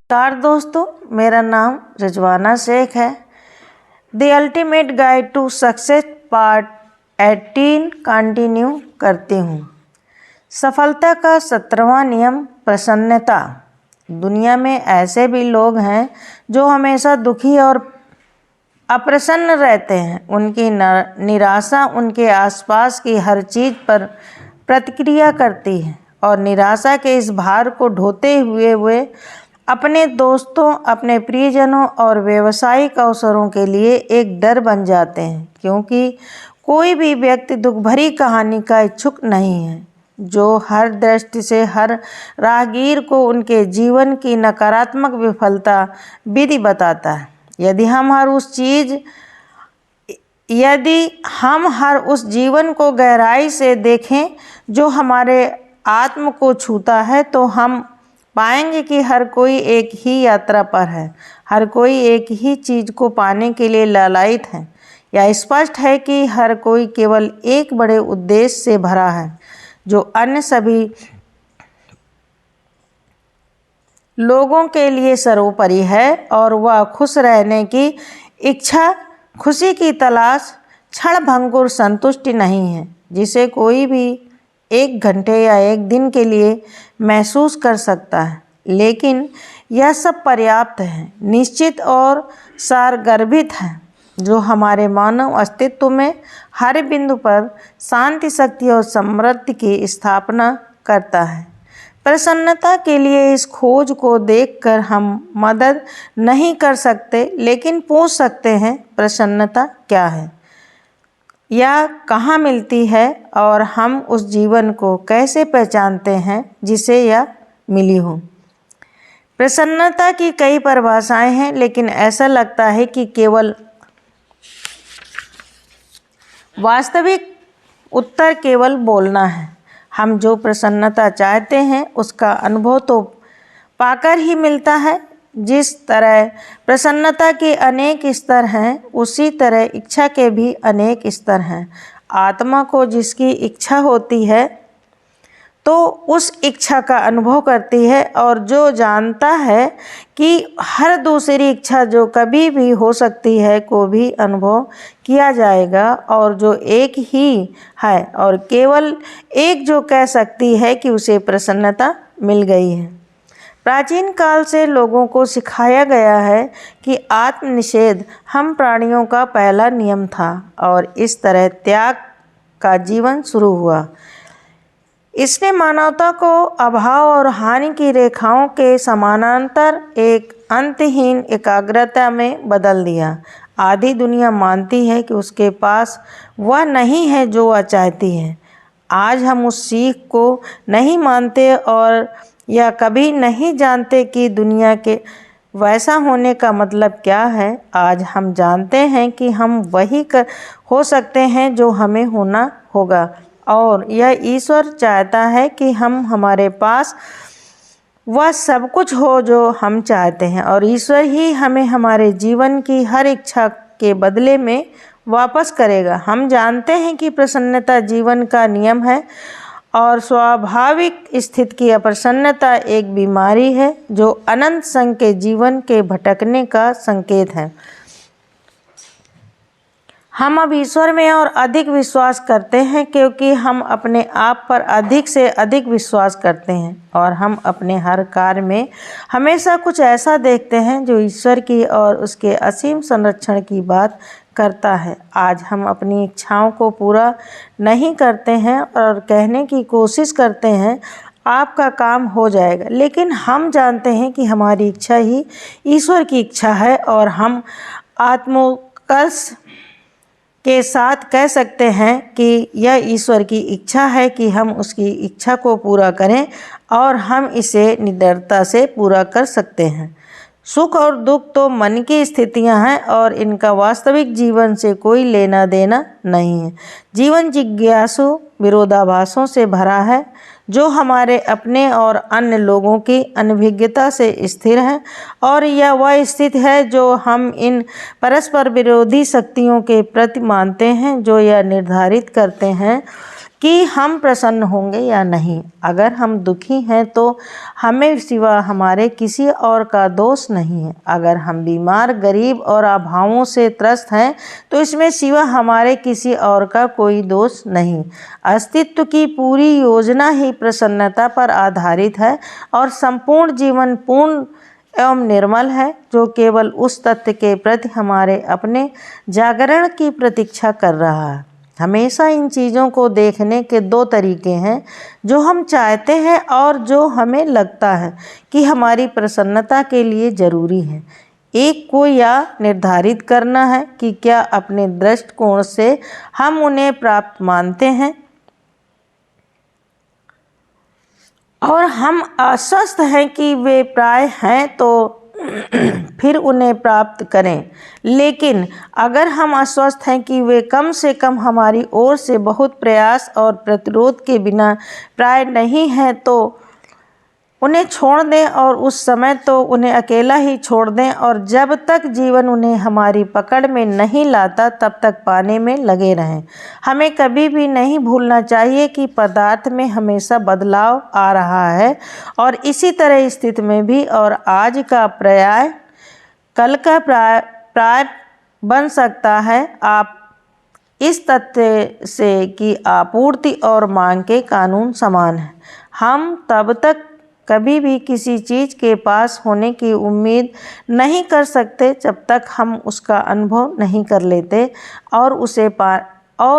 नमस्कार दोस्तों, मेरा नाम रिजवाना शेख है। The ultimate guide to success part 18 continue करती हूँ। सफलता का 17वां नियम प्रसन्नता। दुनिया में ऐसे भी लोग हैं जो हमेशा दुखी और अप्रसन्न रहते हैं। उनकी निराशा उनके आसपास की हर चीज़ पर प्रतिक्रिया करती है और निराशा के इस भार को ढोते हुए अपने दोस्तों, अपने प्रियजनों और व्यावसायिक अवसरों के लिए एक डर बन जाते हैं, क्योंकि कोई भी व्यक्ति दुख भरी कहानी का इच्छुक नहीं है जो हर दृष्टि से हर राहगीर को उनके जीवन की नकारात्मक विफलता विधि बताता है। यदि हम हर उस जीवन को गहराई से देखें जो हमारे आत्म को छूता है, तो हम पाएंगे कि हर कोई एक ही यात्रा पर है, हर कोई एक ही चीज़ को पाने के लिए लालायित है। यह स्पष्ट है कि हर कोई केवल एक बड़े उद्देश्य से भरा है जो अन्य सभी लोगों के लिए सर्वोपरि है, और वह खुश रहने की इच्छा, खुशी की तलाश, क्षणभंगुर संतुष्टि नहीं है जिसे कोई भी एक घंटे या एक दिन के लिए महसूस कर सकता है। लेकिन यह सब पर्याप्त है, निश्चित और सारगर्भित है, जो हमारे मानव अस्तित्व में हर बिंदु पर शांति, शक्ति और समृद्धि की स्थापना करता है। प्रसन्नता के लिए इस खोज को देखकर हम मदद नहीं कर सकते, लेकिन पूछ सकते हैं, प्रसन्नता क्या है, या कहाँ मिलती है, और हम उस जीवन को कैसे पहचानते हैं जिसे यह मिली हो। प्रसन्नता की कई परिभाषाएं हैं, लेकिन ऐसा लगता है कि केवल वास्तविक उत्तर केवल बोलना है। हम जो प्रसन्नता चाहते हैं उसका अनुभव तो पाकर ही मिलता है। जिस तरह प्रसन्नता के अनेक स्तर हैं, उसी तरह इच्छा के भी अनेक स्तर हैं। आत्मा को जिसकी इच्छा होती है तो उस इच्छा का अनुभव करती है, और जो जानता है कि हर दूसरी इच्छा जो कभी भी हो सकती है को भी अनुभव किया जाएगा, और जो एक ही है और केवल एक जो कह सकती है कि उसे प्रसन्नता मिल गई है। प्राचीन काल से लोगों को सिखाया गया है कि आत्मनिषेध हम प्राणियों का पहला नियम था, और इस तरह त्याग का जीवन शुरू हुआ। इसने मानवता को अभाव और हानि की रेखाओं के समानांतर एक अंतहीन एकाग्रता में बदल दिया। आधी दुनिया मानती है कि उसके पास वह नहीं है जो वह चाहती है। आज हम उस सीख को नहीं मानते और या कभी नहीं जानते कि दुनिया के वैसा होने का मतलब क्या है। आज हम जानते हैं कि हम वही हो सकते हैं जो हमें होना होगा, और यह ईश्वर चाहता है कि हमारे पास वह सब कुछ हो जो हम चाहते हैं, और ईश्वर ही हमें हमारे जीवन की हर इच्छा के बदले में वापस करेगा। हम जानते हैं कि प्रसन्नता जीवन का नियम है, और स्वाभाविक स्थिति की अप्रसन्नता एक बीमारी है जो अनंत संघ के जीवन के भटकने का संकेत है। हम अब ईश्वर में और अधिक विश्वास करते हैं, क्योंकि हम अपने आप पर अधिक से अधिक विश्वास करते हैं, और हम अपने हर कार्य में हमेशा कुछ ऐसा देखते हैं जो ईश्वर की और उसके असीम संरक्षण की बात करता है। आज हम अपनी इच्छाओं को पूरा नहीं करते हैं और कहने की कोशिश करते हैं, आपका काम हो जाएगा, लेकिन हम जानते हैं कि हमारी इच्छा ही ईश्वर की इच्छा है, और हम आत्मोत्कर्ष के साथ कह सकते हैं कि यह ईश्वर की इच्छा है कि हम उसकी इच्छा को पूरा करें, और हम इसे निडरता से पूरा कर सकते हैं। सुख और दुख तो मन की स्थितियां हैं, और इनका वास्तविक जीवन से कोई लेना देना नहीं है। जीवन जिज्ञासु विरोधाभासों से भरा है, जो हमारे अपने और अन्य लोगों की अनभिज्ञता से स्थिर है, और यह वह स्थिति है जो हम इन परस्पर विरोधी शक्तियों के प्रति मानते हैं, जो यह निर्धारित करते हैं कि हम प्रसन्न होंगे या नहीं। अगर हम दुखी हैं तो हमें सिवा हमारे किसी और का दोष नहीं है। अगर हम बीमार, गरीब और अभावों से त्रस्त हैं तो इसमें सिवा हमारे किसी और का कोई दोष नहीं। अस्तित्व की पूरी योजना ही प्रसन्नता पर आधारित है और संपूर्ण जीवन पूर्ण एवं निर्मल है, जो केवल उस तथ्य के प्रति हमारे अपने जागरण की प्रतीक्षा कर रहा है। हमेशा इन चीज़ों को देखने के दो तरीके हैं, जो हम चाहते हैं और जो हमें लगता है कि हमारी प्रसन्नता के लिए ज़रूरी है। एक को यह निर्धारित करना है कि क्या अपने दृष्टिकोण से हम उन्हें प्राप्त मानते हैं और हम आश्वस्त हैं कि वे प्राय हैं, तो फिर उन्हें प्राप्त करें। लेकिन अगर हम आश्वस्त हैं कि वे कम से कम हमारी ओर से बहुत प्रयास और प्रतिरोध के बिना प्राय नहीं हैं, तो उन्हें छोड़ दें और उस समय तो उन्हें अकेला ही छोड़ दें, और जब तक जीवन उन्हें हमारी पकड़ में नहीं लाता तब तक पाने में लगे रहें। हमें कभी भी नहीं भूलना चाहिए कि पदार्थ में हमेशा बदलाव आ रहा है और इसी तरह स्थिति में भी, और आज का पर्याय कल का प्राय बन सकता है। आप इस तथ्य से कि आपूर्ति और मांग के कानून समान हैं। हम तब तक कभी भी किसी चीज़ के पास होने की उम्मीद नहीं कर सकते जब तक हम उसका अनुभव नहीं कर लेते और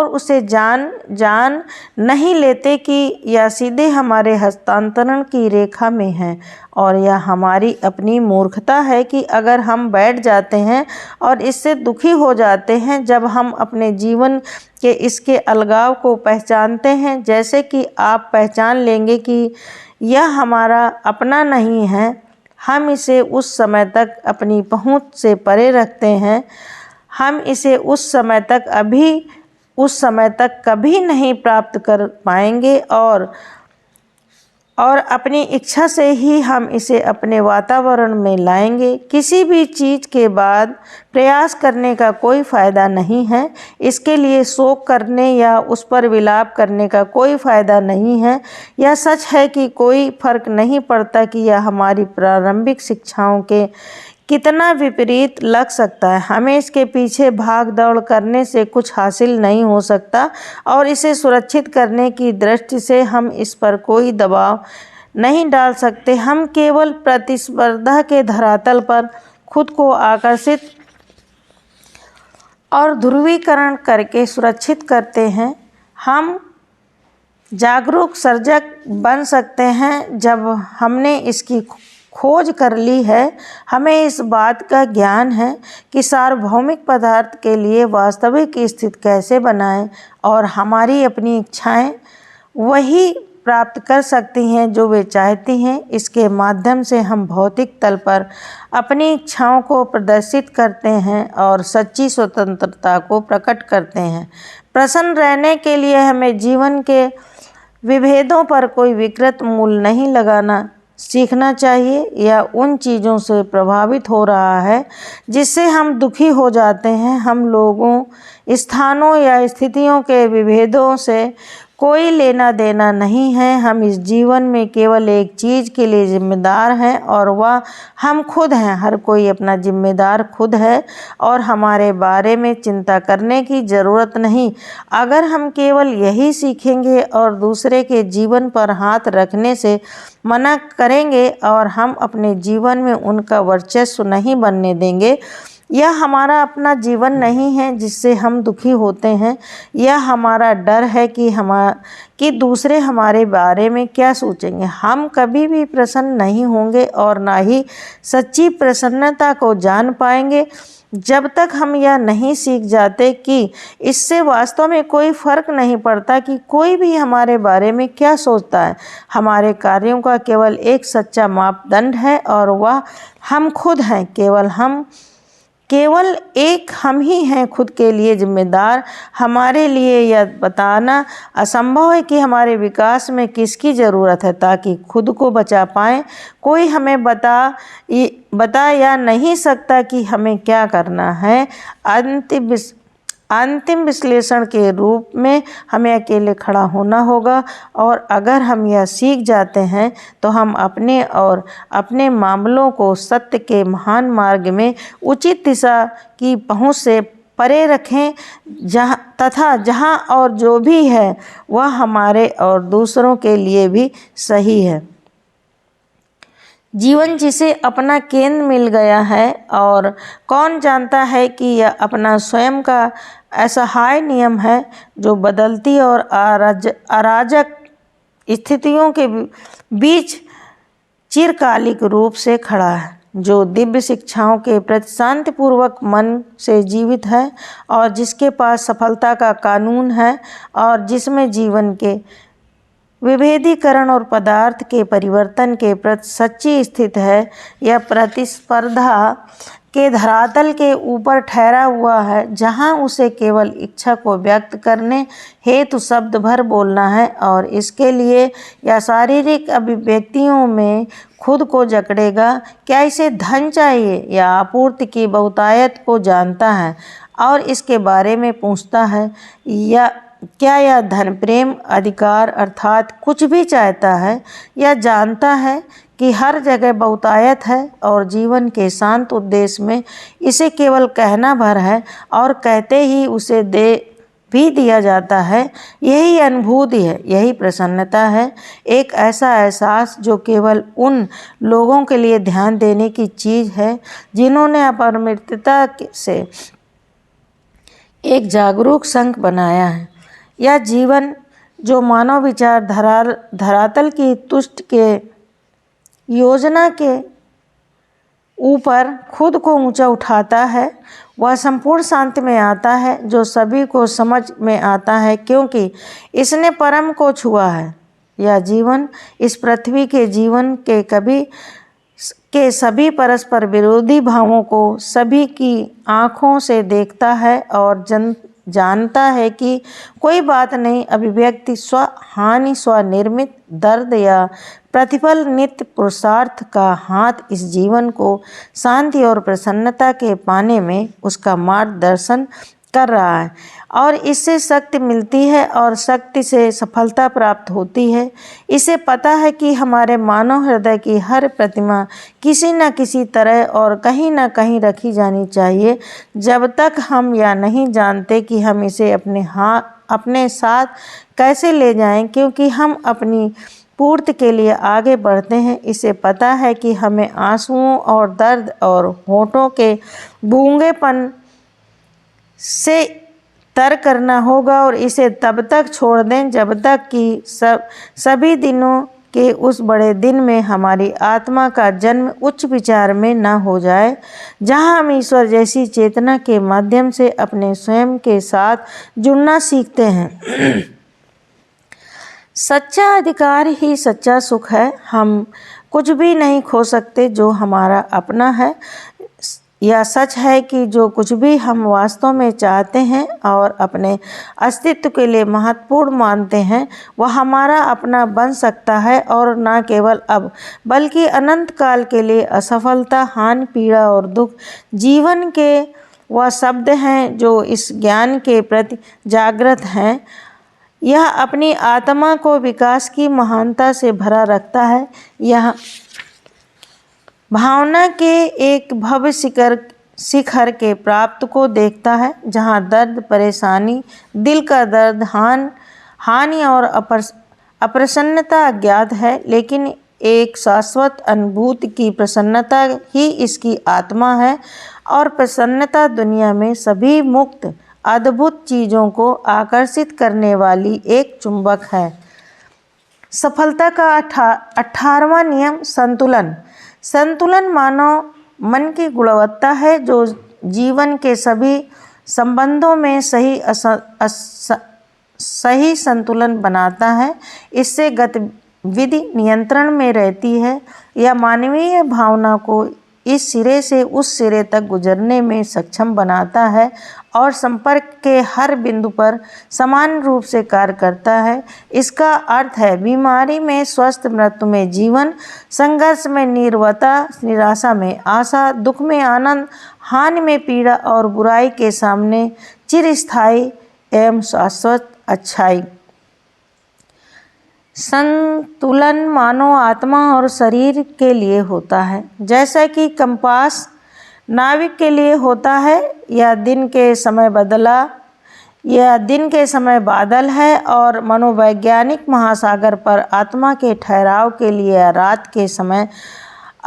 उसे जान नहीं लेते कि यह सीधे हमारे हस्तांतरण की रेखा में है। और यह हमारी अपनी मूर्खता है कि अगर हम बैठ जाते हैं और इससे दुखी हो जाते हैं जब हम अपने जीवन के इसके अलगाव को पहचानते हैं, जैसे कि आप पहचान लेंगे कि यह हमारा अपना नहीं है। हम इसे उस समय तक अपनी पहुंच से परे रखते हैं। हम इसे उस समय तक कभी नहीं प्राप्त कर पाएंगे और अपनी इच्छा से ही हम इसे अपने वातावरण में लाएंगे। किसी भी चीज़ के बाद प्रयास करने का कोई फ़ायदा नहीं है। इसके लिए शोक करने या उस पर विलाप करने का कोई फ़ायदा नहीं है। यह सच है कि कोई फर्क नहीं पड़ता कि यह हमारी प्रारंभिक शिक्षाओं के कितना विपरीत लग सकता है। हमें इसके पीछे भाग दौड़ करने से कुछ हासिल नहीं हो सकता और इसे सुरक्षित करने की दृष्टि से हम इस पर कोई दबाव नहीं डाल सकते। हम केवल प्रतिस्पर्धा के धरातल पर खुद को आकर्षित और ध्रुवीकरण करके सुरक्षित करते हैं। हम जागरूक सर्जक बन सकते हैं जब हमने इसकी खोज कर ली है। हमें इस बात का ज्ञान है कि सार्वभौमिक पदार्थ के लिए वास्तविक स्थिति कैसे बनाएं और हमारी अपनी इच्छाएं वही प्राप्त कर सकती हैं जो वे चाहती हैं। इसके माध्यम से हम भौतिक तल पर अपनी इच्छाओं को प्रदर्शित करते हैं और सच्ची स्वतंत्रता को प्रकट करते हैं। प्रसन्न रहने के लिए हमें जीवन के विभेदों पर कोई विकृत मूल्य नहीं लगाना सीखना चाहिए। यह उन चीज़ों से प्रभावित हो रहा है जिससे हम दुखी हो जाते हैं। हम लोगों, स्थानों या स्थितियों के विभेदों से कोई लेना देना नहीं है। हम इस जीवन में केवल एक चीज़ के लिए जिम्मेदार हैं और वह हम खुद हैं। हर कोई अपना जिम्मेदार खुद है और हमारे बारे में चिंता करने की ज़रूरत नहीं। अगर हम केवल यही सीखेंगे और दूसरे के जीवन पर हाथ रखने से मना करेंगे और हम अपने जीवन में उनका वर्चस्व नहीं बनने देंगे, यह हमारा अपना जीवन नहीं है जिससे हम दुखी होते हैं। यह हमारा डर है कि दूसरे हमारे बारे में क्या सोचेंगे। हम कभी भी प्रसन्न नहीं होंगे और ना ही सच्ची प्रसन्नता को जान पाएंगे जब तक हम यह नहीं सीख जाते कि इससे वास्तव में कोई फ़र्क नहीं पड़ता कि कोई भी हमारे बारे में क्या सोचता है। हमारे कार्यों का केवल एक सच्चा मापदंड है और वह हम खुद हैं। केवल एक हम ही हैं खुद के लिए जिम्मेदार। हमारे लिए यह बताना असंभव है कि हमारे विकास में किसकी ज़रूरत है ताकि खुद को बचा पाएं। कोई हमें बता या नहीं सकता कि हमें क्या करना है। अंतिम विश्लेषण के रूप में हमें अकेले खड़ा होना होगा, और अगर हम यह सीख जाते हैं तो हम अपने और अपने मामलों को सत्य के महान मार्ग में उचित दिशा की पहुंच से परे रखें, जहां और जो भी है वह हमारे और दूसरों के लिए भी सही है। जीवन जिसे अपना केंद्र मिल गया है, और कौन जानता है कि यह अपना स्वयं का असहाय नियम है जो बदलती और अराजक स्थितियों के बीच चिरकालिक रूप से खड़ा है, जो दिव्य शिक्षाओं के प्रति शांतिपूर्वक मन से जीवित है, और जिसके पास सफलता का कानून है, और जिसमें जीवन के विभेदीकरण और पदार्थ के परिवर्तन के प्रति सच्ची स्थित है। यह प्रतिस्पर्धा के धरातल के ऊपर ठहरा हुआ है, जहां उसे केवल इच्छा को व्यक्त करने हेतु शब्द भर बोलना है, और इसके लिए या शारीरिक अभिव्यक्तियों में खुद को जकड़ेगा। क्या इसे धन चाहिए या आपूर्ति की बहुतायत को जानता है और इसके बारे में पूछता है, या क्या यह धन, प्रेम, अधिकार अर्थात कुछ भी चाहता है, या जानता है कि हर जगह बहुतायत है और जीवन के शांत उद्देश्य में इसे केवल कहना भर है, और कहते ही उसे दे भी दिया जाता है। यही अनुभूति है, यही प्रसन्नता है, एक ऐसा एहसास जो केवल उन लोगों के लिए ध्यान देने की चीज़ है जिन्होंने अपरिमितता से एक जागरूक संघ बनाया है। यह जीवन जो मानव विचार धरातल की तुष्ट के योजना के ऊपर खुद को ऊंचा उठाता है, वह संपूर्ण शांति में आता है, जो सभी को समझ में आता है क्योंकि इसने परम को छुआ है। यह जीवन इस पृथ्वी के जीवन के सभी परस्पर विरोधी भावों को सभी की आँखों से देखता है, और जानता है कि कोई बात नहीं, अभिव्यक्ति स्वहानि, स्वनिर्मित दर्द या प्रतिफल नित्य पुरुषार्थ का हाथ इस जीवन को शांति और प्रसन्नता के पाने में उसका मार्गदर्शन कर रहा है, और इससे शक्ति मिलती है और शक्ति से सफलता प्राप्त होती है। इसे पता है कि हमारे मानव हृदय की हर प्रतिमा किसी न किसी तरह और कहीं न कहीं रखी जानी चाहिए, जब तक हम यह नहीं जानते कि हम इसे अपने साथ कैसे ले जाएं, क्योंकि हम अपनी पूर्ति के लिए आगे बढ़ते हैं। इसे पता है कि हमें आंसुओं और दर्द और होठों के गूंगेपन से तर करना होगा, और इसे तब तक छोड़ दें जब तक कि सभी दिनों के उस बड़े दिन में हमारी आत्मा का जन्म उच्च विचार में न हो जाए, जहां हम ईश्वर जैसी चेतना के माध्यम से अपने स्वयं के साथ जुड़ना सीखते हैं। सच्चा अधिकार ही सच्चा सुख है। हम कुछ भी नहीं खो सकते जो हमारा अपना है। यह सच है कि जो कुछ भी हम वास्तव में चाहते हैं और अपने अस्तित्व के लिए महत्वपूर्ण मानते हैं, वह हमारा अपना बन सकता है, और न केवल अब बल्कि अनंत काल के लिए। असफलता, हानि, पीड़ा और दुख जीवन के वह शब्द हैं जो इस ज्ञान के प्रति जागृत हैं। यह अपनी आत्मा को विकास की महानता से भरा रखता है। यह भावना के एक भव्य शिखर के प्राप्त को देखता है, जहाँ दर्द, परेशानी, दिल का दर्द, हानि और अप्रसन्नता अज्ञात है, लेकिन एक शाश्वत अनुभूति की प्रसन्नता ही इसकी आत्मा है, और प्रसन्नता दुनिया में सभी मुक्त अद्भुत चीज़ों को आकर्षित करने वाली एक चुंबक है। सफलता का 18वां नियम संतुलन। संतुलन मानव मन की गुणवत्ता है जो जीवन के सभी संबंधों में सही संतुलन बनाता है। इससे गतिविधि नियंत्रण में रहती है। यह मानवीय भावना को इस सिरे से उस सिरे तक गुजरने में सक्षम बनाता है और संपर्क के हर बिंदु पर समान रूप से कार्य करता है। इसका अर्थ है बीमारी में स्वस्थ, मृत्यु में जीवन, संघर्ष में नीरवता, निराशा में आशा, दुख में आनंद, हानि में पीड़ा और बुराई के सामने चिरस्थायी एवं शाश्वत अच्छाई। संतुलन मानव आत्मा और शरीर के लिए होता है, जैसा कि कंपास नाविक के लिए होता है। यह दिन के समय बादल है और मनोवैज्ञानिक महासागर पर आत्मा के ठहराव के लिए रात के समय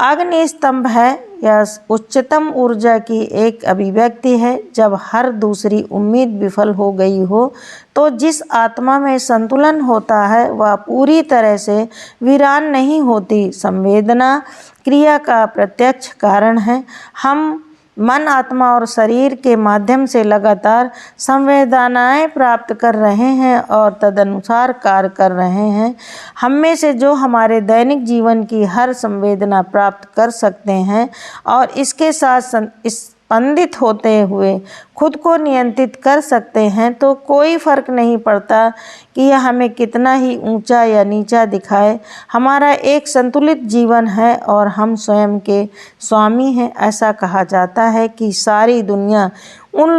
अग्नि स्तंभ है। यह उच्चतम ऊर्जा की एक अभिव्यक्ति है। जब हर दूसरी उम्मीद विफल हो गई हो तो जिस आत्मा में संतुलन होता है वह पूरी तरह से वीरान नहीं होती। संवेदना क्रिया का प्रत्यक्ष कारण है। हम मन, आत्मा और शरीर के माध्यम से लगातार संवेदनाएं प्राप्त कर रहे हैं और तदनुसार कार्य कर रहे हैं। हम में से जो हमारे दैनिक जीवन की हर संवेदना प्राप्त कर सकते हैं और इसके साथ स्पंदित होते हुए खुद को नियंत्रित कर सकते हैं, तो कोई फर्क नहीं पड़ता कि यह हमें कितना ही ऊंचा या नीचा दिखाए। हमारा एक संतुलित जीवन है और हम स्वयं के स्वामी हैं। ऐसा कहा जाता है कि सारी दुनिया उन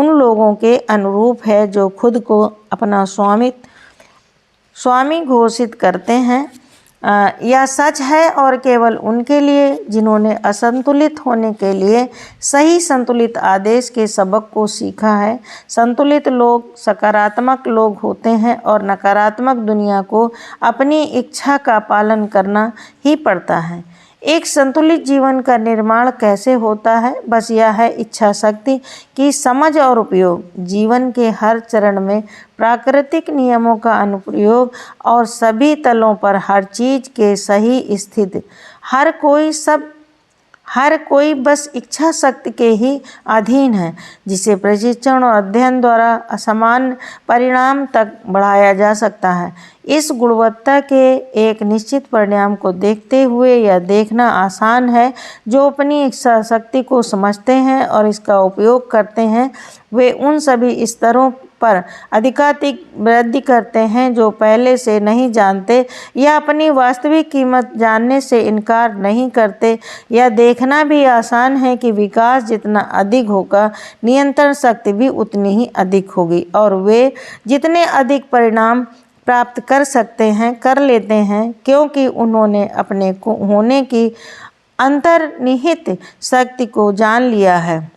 लोगों के अनुरूप है जो खुद को अपना स्वामी घोषित करते हैं। यह सच है और केवल उनके लिए जिन्होंने असंतुलित होने के लिए सही संतुलित आदेश के सबक को सीखा है। संतुलित लोग सकारात्मक लोग होते हैं और नकारात्मक दुनिया को अपनी इच्छा का पालन करना ही पड़ता है। एक संतुलित जीवन का निर्माण कैसे होता है? बस यह है इच्छा शक्ति की समझ और उपयोग। जीवन के हर चरण में प्राकृतिक नियमों का अनुप्रयोग और सभी तलों पर हर चीज के सही स्थिति। हर कोई बस इच्छा शक्ति के ही अधीन है, जिसे प्रशिक्षण और अध्ययन द्वारा असामान्य परिणाम तक बढ़ाया जा सकता है। इस गुणवत्ता के एक निश्चित परिणाम को देखते हुए यह देखना आसान है, जो अपनी इच्छा शक्ति को समझते हैं और इसका उपयोग करते हैं, वे उन सभी स्तरों पर अधिकाधिक वृद्धि करते हैं जो पहले से नहीं जानते, या अपनी वास्तविक कीमत जानने से इनकार नहीं करते। यह देखना भी आसान है कि विकास जितना अधिक होगा, नियंत्रण शक्ति भी उतनी ही अधिक होगी और वे जितने अधिक परिणाम प्राप्त कर लेते हैं, क्योंकि उन्होंने अपने होने की अंतर्निहित शक्ति को जान लिया है।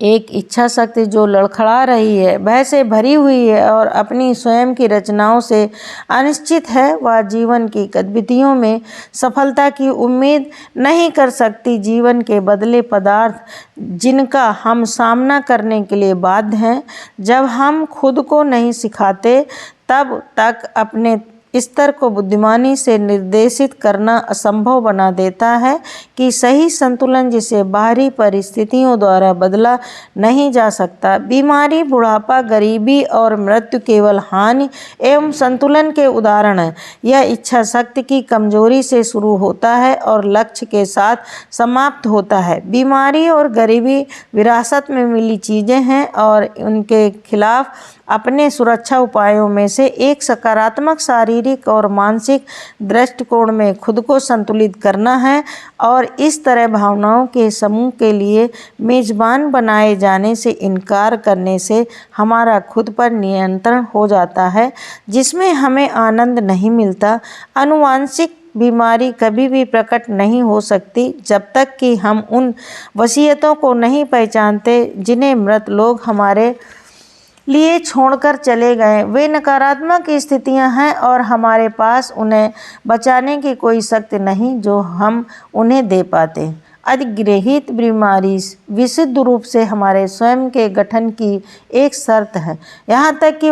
एक इच्छा शक्ति जो लड़खड़ा रही है, भय से भरी हुई है और अपनी स्वयं की रचनाओं से अनिश्चित है, वह जीवन की गतिविधियों में सफलता की उम्मीद नहीं कर सकती। जीवन के बदले पदार्थ जिनका हम सामना करने के लिए बाध्य हैं, जब हम खुद को नहीं सिखाते तब तक अपने स्तर को बुद्धिमानी से निर्देशित करना असंभव बना देता है कि सही संतुलन जिसे बाहरी परिस्थितियों द्वारा बदला नहीं जा सकता। बीमारी, बुढ़ापा, गरीबी और मृत्यु केवल हानि एवं संतुलन के उदाहरण हैं। यह इच्छा शक्ति की कमजोरी से शुरू होता है और लक्ष्य के साथ समाप्त होता है। बीमारी और गरीबी विरासत में मिली चीज़ें हैं और उनके खिलाफ अपने सुरक्षा उपायों में से एक सकारात्मक शारीरिक और मानसिक दृष्टिकोण में खुद को संतुलित करना है और इस तरह भावनाओं के समूह के लिए मेजबान बनाए जाने से इनकार करने से हमारा खुद पर नियंत्रण हो जाता है, जिसमें हमें आनंद नहीं मिलता। आनुवांशिक बीमारी कभी भी प्रकट नहीं हो सकती जब तक कि हम उन वसीयतों को नहीं पहचानते जिन्हें मृत लोग हमारे लिए छोड़कर चले गए। वे नकारात्मक स्थितियां हैं और हमारे पास उन्हें बचाने की कोई शक्ति नहीं जो हम उन्हें दे पाते। अधिग्रहित बीमारी विशुद्ध रूप से हमारे स्वयं के गठन की एक शर्त है, यहाँ तक कि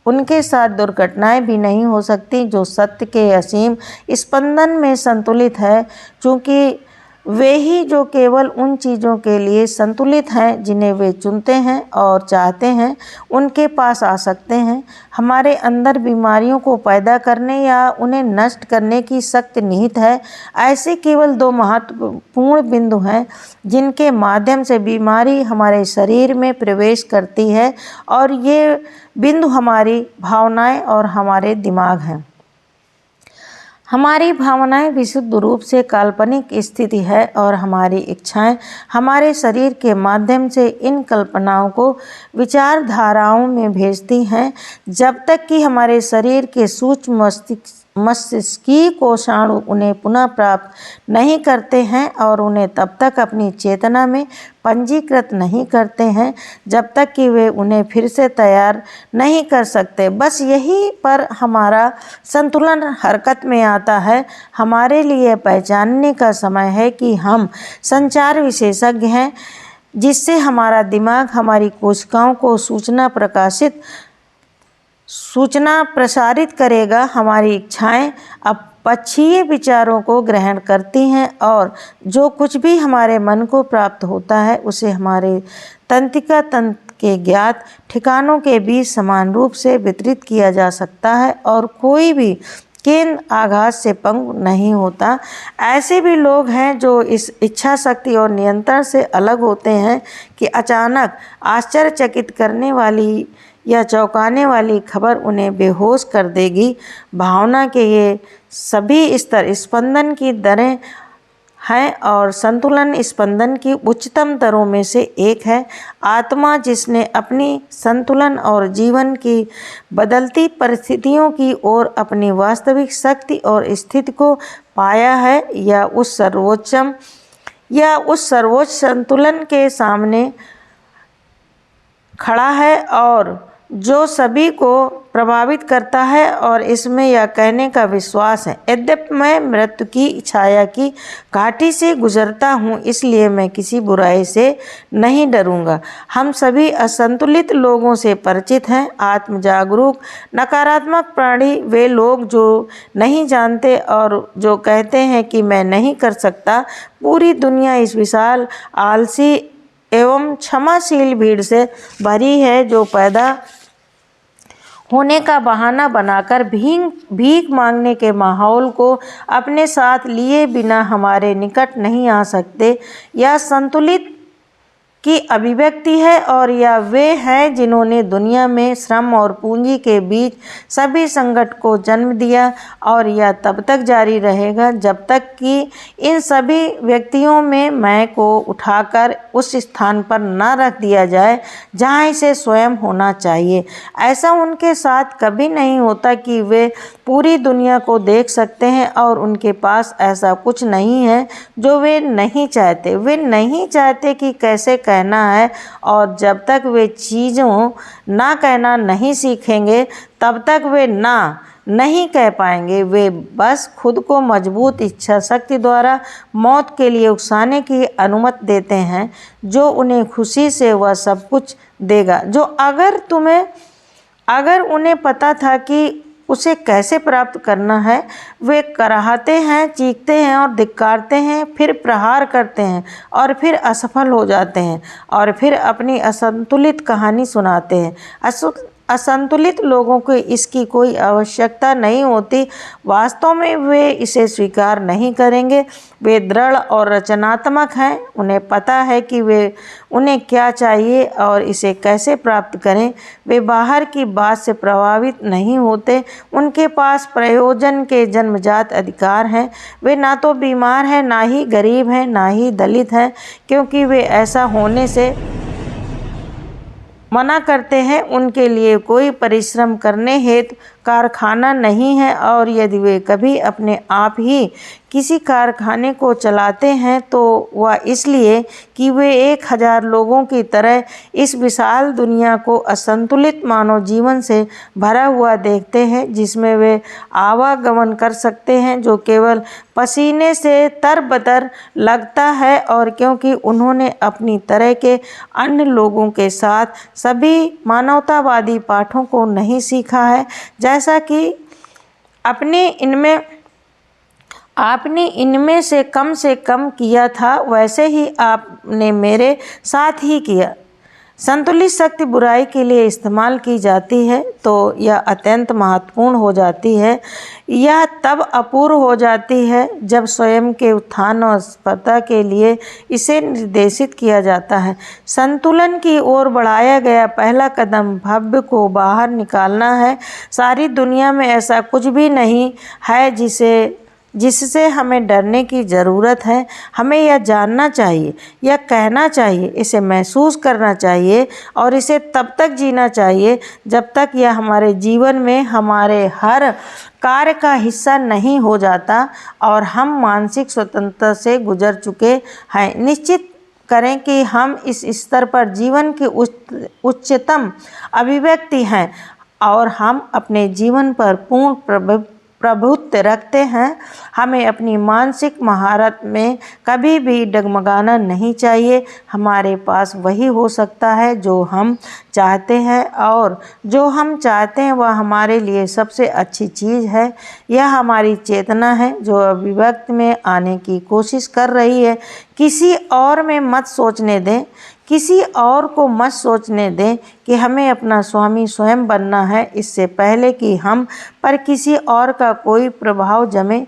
उनके साथ दुर्घटनाएं भी नहीं हो सकती जो सत्य के असीम स्पंदन में संतुलित है, चूँकि वे ही जो केवल उन चीज़ों के लिए संतुलित हैं जिन्हें वे चुनते हैं और चाहते हैं उनके पास आ सकते हैं। हमारे अंदर बीमारियों को पैदा करने या उन्हें नष्ट करने की शक्ति निहित है। ऐसे केवल दो महत्वपूर्ण बिंदु हैं जिनके माध्यम से बीमारी हमारे शरीर में प्रवेश करती है, और ये बिंदु हमारी भावनाएं और हमारे दिमाग हैं। हमारी भावनाएं विशुद्ध रूप से काल्पनिक स्थिति है और हमारी इच्छाएं हमारे शरीर के माध्यम से इन कल्पनाओं को विचारधाराओं में भेजती हैं। जब तक कि हमारे शरीर के सूक्ष्म मस्तिष्कीय कोषाणु उन्हें पुनः प्राप्त नहीं करते हैं और उन्हें तब तक अपनी चेतना में पंजीकृत नहीं करते हैं जब तक कि वे उन्हें फिर से तैयार नहीं कर सकते। बस यही पर हमारा संतुलन हरकत में आता है। हमारे लिए पहचानने का समय है कि हम संचार विशेषज्ञ हैं, जिससे हमारा दिमाग हमारी कोशिकाओं को सूचना प्रसारित करेगा। हमारी इच्छाएं अपक्षीय विचारों को ग्रहण करती हैं और जो कुछ भी हमारे मन को प्राप्त होता है उसे हमारे तंत्रिका तंत्र के ज्ञात ठिकानों के बीच समान रूप से वितरित किया जा सकता है और कोई भी केंद्र आघात से पंगु नहीं होता। ऐसे भी लोग हैं जो इस इच्छा शक्ति और नियंत्रण से अलग होते हैं कि अचानक आश्चर्यचकित करने वाली या चौंकाने वाली खबर उन्हें बेहोश कर देगी। भावना के ये सभी स्तर स्पंदन की दरें हैं और संतुलन स्पंदन की उच्चतम दरों में से एक है। आत्मा जिसने अपनी संतुलन और जीवन की बदलती परिस्थितियों की ओर अपनी वास्तविक शक्ति और स्थिति को पाया है या उस सर्वोच्च संतुलन के सामने खड़ा है और जो सभी को प्रभावित करता है और इसमें यह कहने का विश्वास है, यद्यपि मैं मृत्यु की छाया की घाटी से गुजरता हूँ, इसलिए मैं किसी बुराई से नहीं डरूंगा। हम सभी असंतुलित लोगों से परिचित हैं। आत्म जागरूक नकारात्मक प्राणी वे लोग जो नहीं जानते और जो कहते हैं कि मैं नहीं कर सकता। पूरी दुनिया इस विशाल आलसी एवं क्षमाशील भीड़ से भरी है जो पैदा होने का बहाना बनाकर भीख मांगने के माहौल को अपने साथ लिए बिना हमारे निकट नहीं आ सकते। यह संतुलित की अभिव्यक्ति है और यह वे हैं जिन्होंने दुनिया में श्रम और पूंजी के बीच सभी संकट को जन्म दिया और यह तब तक जारी रहेगा जब तक कि इन सभी व्यक्तियों में मैं को उठाकर उस स्थान पर न रख दिया जाए जहां इसे स्वयं होना चाहिए। ऐसा उनके साथ कभी नहीं होता कि वे पूरी दुनिया को देख सकते हैं और उनके पास ऐसा कुछ नहीं है जो वे नहीं चाहते। वे नहीं चाहते कि कैसे कहना है और जब तक वे चीज़ों ना कहना नहीं सीखेंगे तब तक वे ना नहीं कह पाएंगे। वे बस खुद को मजबूत इच्छा शक्ति द्वारा मौत के लिए उकसाने की अनुमति देते हैं जो उन्हें खुशी से वह सब कुछ देगा जो अगर उन्हें पता था कि उसे कैसे प्राप्त करना है। वे कराहते हैं, चीखते हैं और धिक्कारते हैं, फिर प्रहार करते हैं और फिर असफल हो जाते हैं और फिर अपनी असंतुलित कहानी सुनाते हैं। असंतुलित लोगों को इसकी कोई आवश्यकता नहीं होती। वास्तव में वे इसे स्वीकार नहीं करेंगे। वे दृढ़ और रचनात्मक हैं। उन्हें पता है कि उन्हें क्या चाहिए और इसे कैसे प्राप्त करें। वे बाहर की बात से प्रभावित नहीं होते। उनके पास प्रयोजन के जन्मजात अधिकार हैं। वे ना तो बीमार हैं, ना ही गरीब हैं, ना ही दलित हैं, क्योंकि वे ऐसा होने से मना करते हैं। उनके लिए कोई परिश्रम करने हेतु कारखाना नहीं है और यदि वे कभी अपने आप ही किसी कारखाने को चलाते हैं तो वह इसलिए कि वे 1000 लोगों की तरह इस विशाल दुनिया को असंतुलित मानव जीवन से भरा हुआ देखते हैं जिसमें वे आवागमन कर सकते हैं जो केवल पसीने से तरबतर लगता है और क्योंकि उन्होंने अपनी तरह के अन्य लोगों के साथ सभी मानवतावादी पाठों को नहीं सीखा है। जैसा कि आपने इनमें से कम किया था वैसे ही आपने मेरे साथ ही किया। संतुलित शक्ति बुराई के लिए इस्तेमाल की जाती है तो यह अत्यंत महत्वपूर्ण हो जाती है। यह तब अपूर्ण हो जाती है जब स्वयं के उत्थान और सफलता के लिए इसे निर्देशित किया जाता है। संतुलन की ओर बढ़ाया गया पहला कदम भव्य को बाहर निकालना है। सारी दुनिया में ऐसा कुछ भी नहीं है जिससे हमें डरने की ज़रूरत है। हमें यह जानना चाहिए, यह कहना चाहिए, इसे महसूस करना चाहिए और इसे तब तक जीना चाहिए जब तक यह हमारे जीवन में हमारे हर कार्य का हिस्सा नहीं हो जाता और हम मानसिक स्वतंत्रता से गुजर चुके हैं। निश्चित करें कि हम इस स्तर पर जीवन की उच्चतम अभिव्यक्ति हैं और हम अपने जीवन पर पूर्ण प्रभुत्व रखते हैं। हमें अपनी मानसिक महारत में कभी भी डगमगाना नहीं चाहिए। हमारे पास वही हो सकता है जो हम चाहते हैं और जो हम चाहते हैं वह हमारे लिए सबसे अच्छी चीज़ है। यह हमारी चेतना है जो अभिव्यक्ति में आने की कोशिश कर रही है। किसी और में मत सोचने दें, किसी और को मत सोचने दें कि हमें अपना स्वामी स्वयं बनना है इससे पहले कि हम पर किसी और का कोई प्रभाव जमे।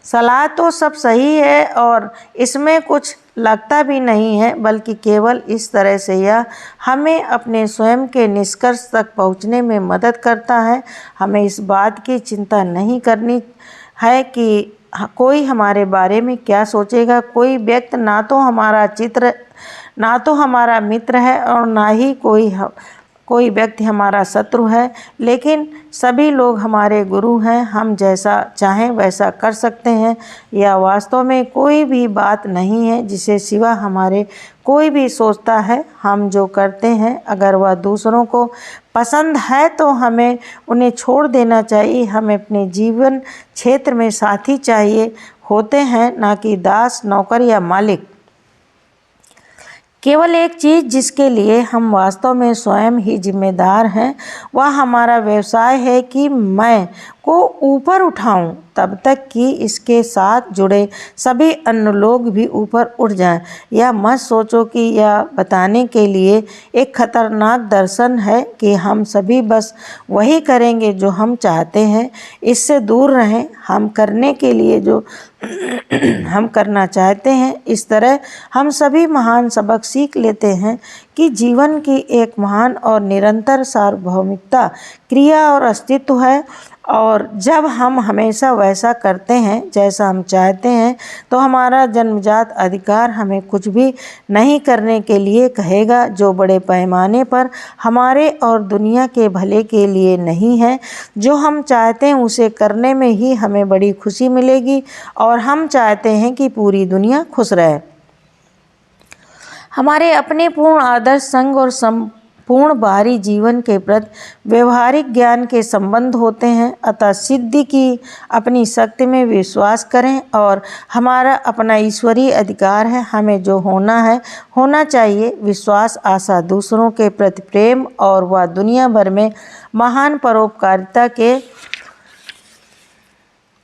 सलाह तो सब सही है और इसमें कुछ लगता भी नहीं है, बल्कि केवल इस तरह से यह हमें अपने स्वयं के निष्कर्ष तक पहुंचने में मदद करता है। हमें इस बात की चिंता नहीं करनी है कि कोई हमारे बारे में क्या सोचेगा। कोई व्यक्ति ना तो हमारा मित्र है और ना ही कोई व्यक्ति हमारा शत्रु है, लेकिन सभी लोग हमारे गुरु हैं। हम जैसा चाहें वैसा कर सकते हैं। यह वास्तव में कोई भी बात नहीं है जिसे सिवा हमारे कोई भी सोचता है। हम जो करते हैं अगर वह दूसरों को पसंद है तो हमें उन्हें छोड़ देना चाहिए। हमें अपने जीवन क्षेत्र में साथी चाहिए होते हैं, ना कि दास, नौकर या मालिक। केवल एक चीज़ जिसके लिए हम वास्तव में स्वयं ही जिम्मेदार हैं वह हमारा व्यवसाय है कि मैं को ऊपर उठाऊं तब तक कि इसके साथ जुड़े सभी अन्य लोग भी ऊपर उठ जाएं। यह मत सोचो कि यह बताने के लिए एक खतरनाक दर्शन है कि हम सभी बस वही करेंगे जो हम चाहते हैं। इससे दूर रहें। हम करने के लिए जो हम करना चाहते हैं। इस तरह हम सभी महान सबक सीख लेते हैं कि जीवन की एक महान और निरंतर सार्वभौमिकता, क्रिया और अस्तित्व है और जब हम हमेशा वैसा करते हैं जैसा हम चाहते हैं तो हमारा जन्मजात अधिकार हमें कुछ भी नहीं करने के लिए कहेगा जो बड़े पैमाने पर हमारे और दुनिया के भले के लिए नहीं है। जो हम चाहते हैं उसे करने में ही हमें बड़ी खुशी मिलेगी और हम चाहते हैं कि पूरी दुनिया खुश रहे। हमारे अपने पूर्ण आदर्श संग और पूर्ण बाहरी जीवन के प्रति व्यवहारिक ज्ञान के संबंध होते हैं। अतः सिद्धि की अपनी शक्ति में विश्वास करें और हमारा अपना ईश्वरीय अधिकार है। हमें जो होना है होना चाहिए। विश्वास, आशा, दूसरों के प्रति प्रेम और वह दुनिया भर में महान परोपकारिता के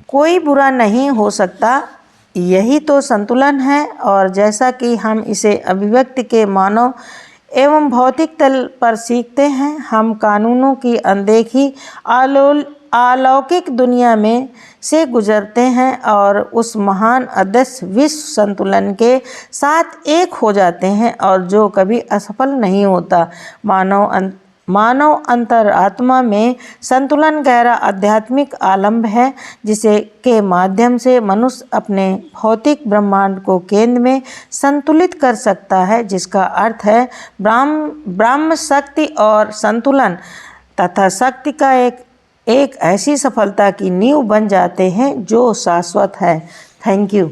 कोई बुरा नहीं हो सकता। यही तो संतुलन है और जैसा कि हम इसे अभिव्यक्ति के मानव एवं भौतिक तल पर सीखते हैं, हम कानूनों की अनदेखी अलौकिक दुनिया में से गुजरते हैं और उस महान अदृश्य विश्व संतुलन के साथ एक हो जाते हैं और जो कभी असफल नहीं होता। मानव अंतरात्मा में संतुलन गहरा आध्यात्मिक आलम्ब है जिसे के माध्यम से मनुष्य अपने भौतिक ब्रह्मांड को केंद्र में संतुलित कर सकता है, जिसका अर्थ है ब्रह्म शक्ति और संतुलन तथा शक्ति का एक ऐसी सफलता की नींव बन जाते हैं जो शाश्वत है। Thank you.